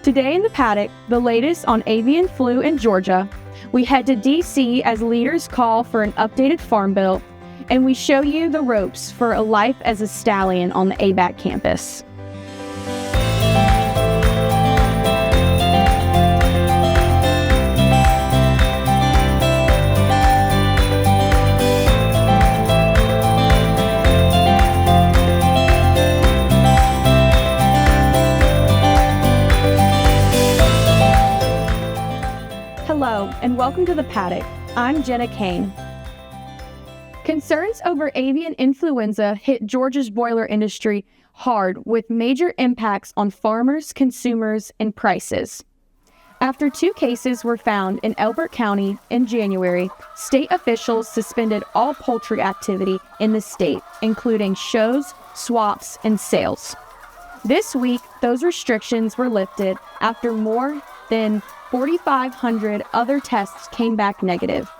Today in the paddock, the latest on avian flu in Georgia, we head to D.C. as leaders call for an updated farm bill, and we show you the ropes for a life as a stallion on the ABAC campus. Hello, and welcome to the Paddock. I'm Jenna Kane. Concerns over avian influenza hit Georgia's broiler industry hard, with major impacts on farmers, consumers, and prices. After 2 cases were found in Elbert County in January, state officials suspended all poultry activity in the state, including shows, swaps, and sales. This week, those restrictions were lifted after more than 4,500 other tests came back negative.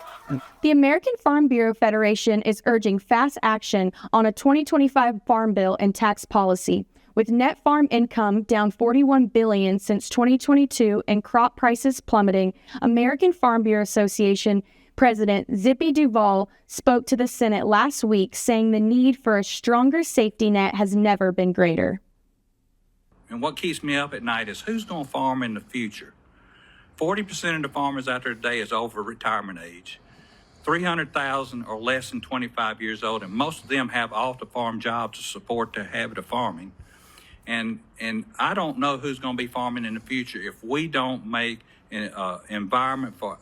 The American Farm Bureau Federation is urging fast action on a 2025 farm bill and tax policy, with net farm income down $41 billion since 2022 and crop prices plummeting. American Farm Bureau Association President Zippy Duvall spoke to the Senate last week, saying the need for a stronger safety net has never been greater. And what keeps me up at night is who's going to farm in the future. 40% of the farmers out there today is over retirement age. 300,000 or less than 25 years old, and most of them have off-the-farm jobs to support their habit of farming. And I don't know who's going to be farming in the future if we don't make an environment for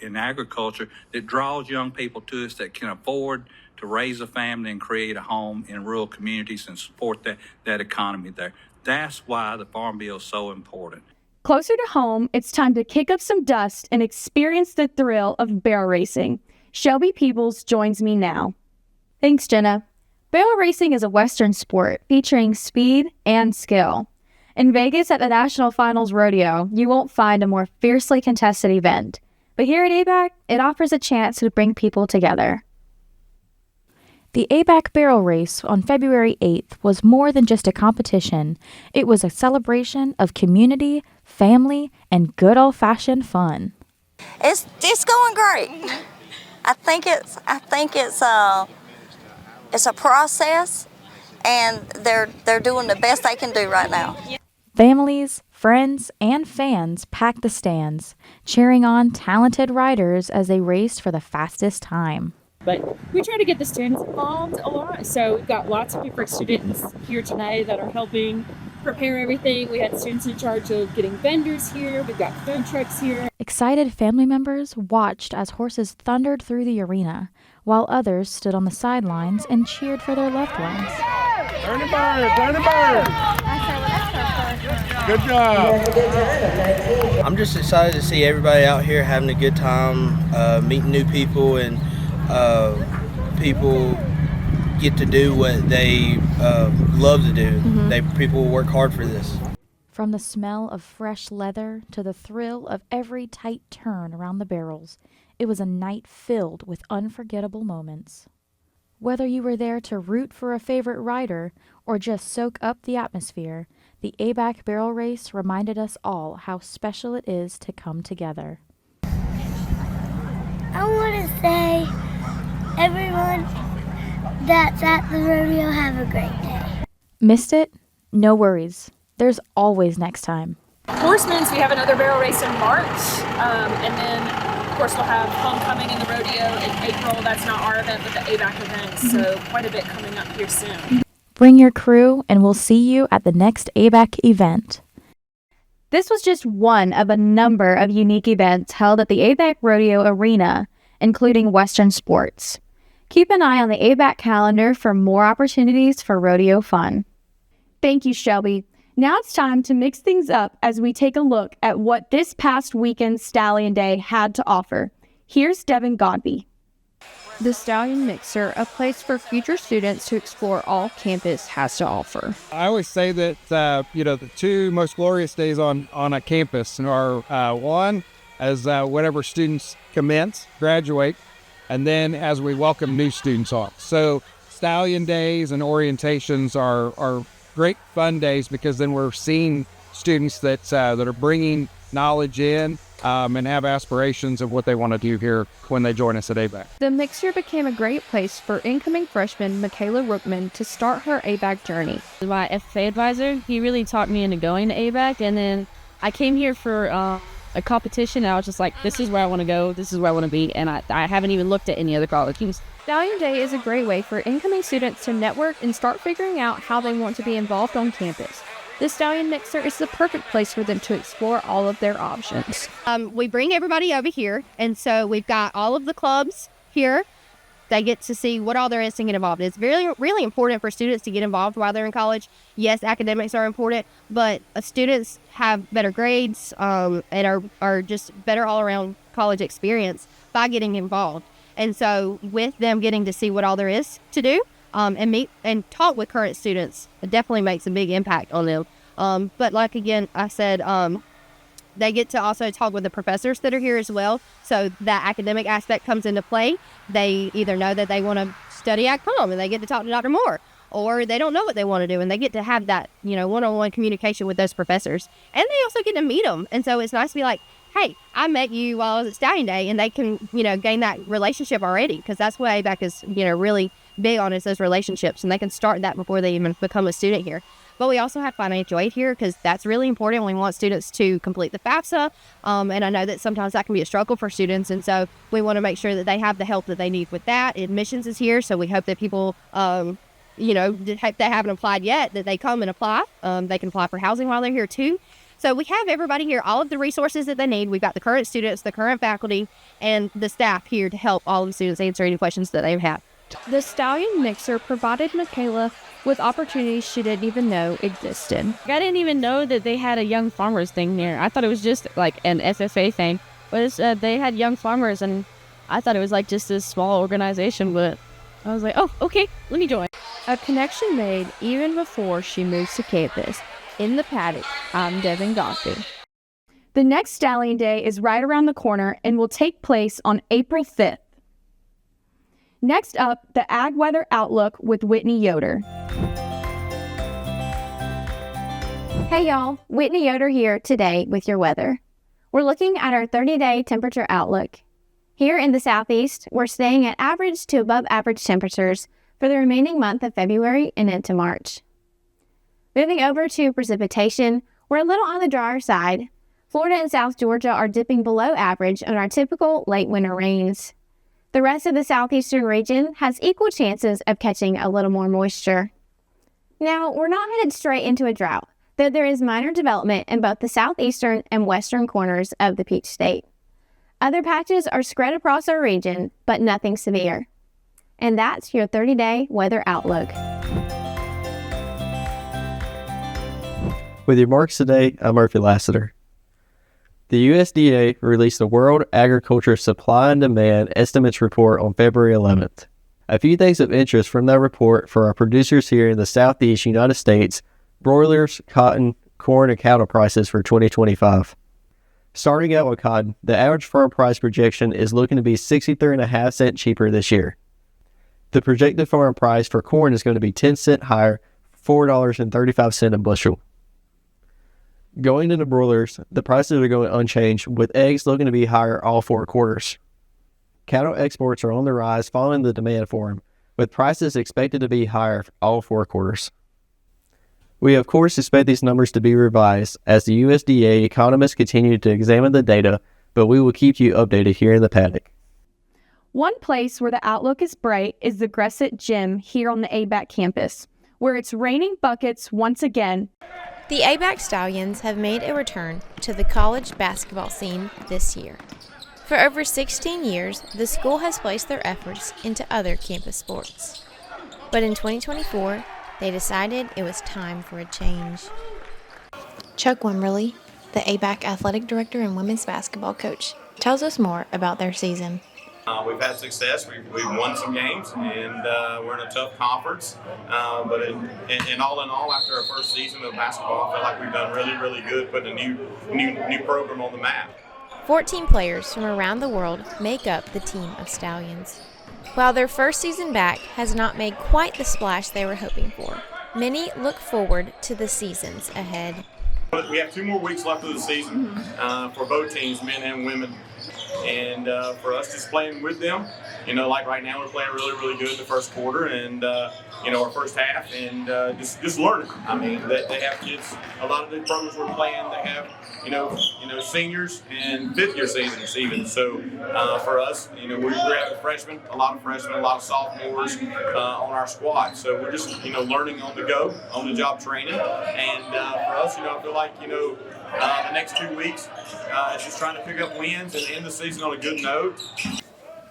in agriculture that draws young people to us that can afford to raise a family and create a home in rural communities and support that economy there. That's why the Farm Bill is so important. Closer to home, it's time to kick up some dust and experience the thrill of barrel racing. Shelby Peebles joins me now. Thanks, Jenna. Barrel racing is a Western sport featuring speed and skill. In Vegas at the National Finals Rodeo, you won't find a more fiercely contested event. But here at ABAC, it offers a chance to bring people together. The ABAC Barrel Race on February 8th was more than just a competition. It was a celebration of community, family, and good old-fashioned fun. It's going great. I think it's a process, and they're doing the best they can do right now. Families, friends, and fans packed the stands, cheering on talented riders as they raced for the fastest time. But we try to get the students involved a lot, so we've got lots of different students here today that are helping prepare everything. We had students in charge of getting vendors here. We've got food trucks here. Excited family members watched as horses thundered through the arena, while others stood on the sidelines and cheered for their loved ones. Turn the bird, turn the bird. Good job. I'm just excited to see everybody out here having a good time, meeting new people, and people get to do what they love to do. People work hard for this. From the smell of fresh leather to the thrill of every tight turn around the barrels, it was a night filled with unforgettable moments. Whether you were there to root for a favorite rider or just soak up the atmosphere, the ABAC Barrel Race reminded us all how special it is to come together. I want to say, everyone that's at the rodeo, have a great day. Missed it? No worries. There's always next time. Horsemen's, we have another barrel race in March, and then, of course, we'll have homecoming in the rodeo in April. That's not our event, but the ABAC event, so quite a bit coming up here soon. Bring your crew, and we'll see you at the next ABAC event. This was just one of a number of unique events held at the ABAC Rodeo Arena, including Western sports. Keep an eye on the ABAC calendar for more opportunities for rodeo fun. Thank you, Shelby. Now it's time to mix things up as we take a look at what this past weekend's Stallion Day had to offer. Here's Devin Godby. The Stallion Mixer, a place for future students to explore all campus has to offer. I always say that, the 2 most glorious days on a campus are one, as whenever students graduate, and then as we welcome new students on. So Stallion Days and orientations are great fun days because then we're seeing students that are bringing knowledge in and have aspirations of what they want to do here when they join us at ABAC. The mixer became a great place for incoming freshman Michaela Rookman to start her ABAC journey. My FFA advisor, he really talked me into going to ABAC, and then I came here for a competition, and I was just like, this is where I want to go, this is where I want to be, and I haven't even looked at any other colleges. Stallion Day is a great way for incoming students to network and start figuring out how they want to be involved on campus. The Stallion Mixer is the perfect place for them to explore all of their options. We bring everybody over here, and so we've got all of the clubs here. They get to see what all there is to get involved in. It's really important for students to get involved while they're in college. Yes, academics are important, but students have better grades and are just better all-around college experience by getting involved. And so with them getting to see what all there is to do, and meet and talk with current students, it definitely makes a big impact on them. But like again, I said, they get to also talk with the professors that are here as well. So that academic aspect comes into play. They either know that they want to study Ag Prom and they get to talk to Dr. Moore, or they don't know what they want to do and they get to have that, one-on-one communication with those professors. And they also get to meet them. And so it's nice to be like, hey, I met you while I was at Stallion Day, and they can, gain that relationship already, because that's what ABAC is, really big on, is those relationships, and they can start that before they even become a student here. But we also have financial aid here, because that's really important. We want students to complete the FAFSA, and I know that sometimes that can be a struggle for students, and so we want to make sure that they have the help that they need with that. Admissions is here, so we hope that people, if they haven't applied yet, that they come and apply. They can apply for housing while they're here too. So we have everybody here, all of the resources that they need. We've got the current students, the current faculty, and the staff here to help all of the students answer any questions that they have. The Stallion Mixer provided Michaela with opportunities she didn't even know existed. I didn't even know that they had a young farmers thing there. I thought it was just like an FFA thing, but they had young farmers, and I thought it was like just this small organization, but I was like, oh, okay, let me join. A connection made even before she moves to campus. In the Paddock, I'm Devin Godfrey. The next Stallion Day is right around the corner and will take place on April 5th. Next up, the Ag Weather Outlook with Whitney Yoder. Hey y'all, Whitney Yoder here today with your weather. We're looking at our 30-day temperature outlook. Here in the southeast, we're staying at average to above average temperatures for the remaining month of February and into March. Moving over to precipitation, we're a little on the drier side. Florida and South Georgia are dipping below average on our typical late winter rains. The rest of the southeastern region has equal chances of catching a little more moisture. Now, we're not headed straight into a drought, though there is minor development in both the southeastern and western corners of the Peach State. Other patches are spread across our region, but nothing severe. And that's your 30-day weather outlook. With your marks today, I'm Murphy Lassiter. The USDA released the World Agriculture Supply and Demand Estimates Report on February 11th. A few things of interest from that report for our producers here in the southeast United States: broilers, cotton, corn, and cattle prices for 2025. Starting out with cotton, the average farm price projection is looking to be 63.5 cents cheaper this year. The projected farm price for corn is going to be 10 cents higher, $4.35 a bushel. Going into broilers, the prices are going unchanged, with eggs looking to be higher all 4 quarters. Cattle exports are on the rise following the demand for them, with prices expected to be higher all 4 quarters. We of course expect these numbers to be revised as the USDA economists continue to examine the data, but we will keep you updated here in the paddock. One place where the outlook is bright is the Gresset Gym here on the ABAC campus, where it's raining buckets once again. The ABAC Stallions have made a return to the college basketball scene this year. For over 16 years, the school has placed their efforts into other campus sports. But in 2024, they decided it was time for a change. Chuck Wimberly, the ABAC athletic director and women's basketball coach, tells us more about their season. We've had success. We've won some games, and we're in a tough conference. But in all, after our first season of basketball, I feel like we've done really, really good, putting a new program on the map. 14 players from around the world make up the team of Stallions. While their first season back has not made quite the splash they were hoping for, many look forward to the seasons ahead. We have 2 more weeks left of the season for both teams, men and women. And for us, just playing with them, like right now, we're playing really, really good in the first quarter and, our first half, and just learning. I mean, they have kids, a lot of the programs we're playing, they have, seniors and 5th-year seasons even. So for us, we're having freshmen, a lot of sophomores on our squad. So we're just, learning on the go, on the job training. And for us, I feel like, the next 2 weeks, it's just trying to pick up wins and end the season on a good note.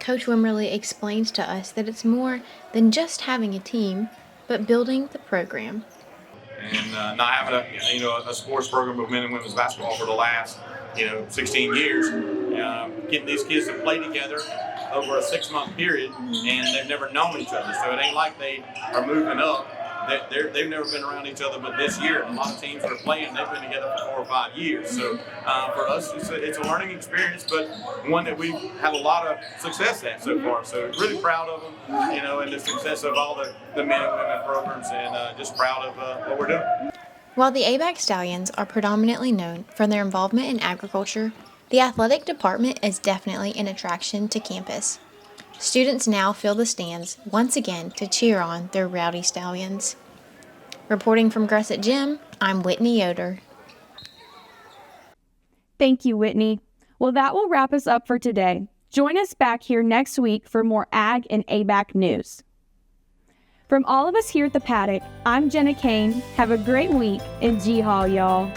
Coach Wimmerly explains to us that it's more than just having a team, but building the program. And not having a sports program of men and women's basketball for the last 16 years, getting these kids to play together over a 6-month period, and they've never known each other. So it ain't like they are moving up. They've never been around each other, but this year, a lot of teams that are playing, they've been together for 4 or 5 years. So for us, it's a learning experience, but one that we've had a lot of success at so far. So really proud of them, and the success of all the men and women programs, and just proud of what we're doing. While the ABAC Stallions are predominantly known for their involvement in agriculture, the athletic department is definitely an attraction to campus. Students now fill the stands once again to cheer on their rowdy Stallions. Reporting from Grusset Gym, I'm Whitney Yoder. Thank you, Whitney. Well, that will wrap us up for today. Join us back here next week for more Ag and ABAC news. From all of us here at the Paddock, I'm Jenna Kane. Have a great week, and G-Haul, y'all.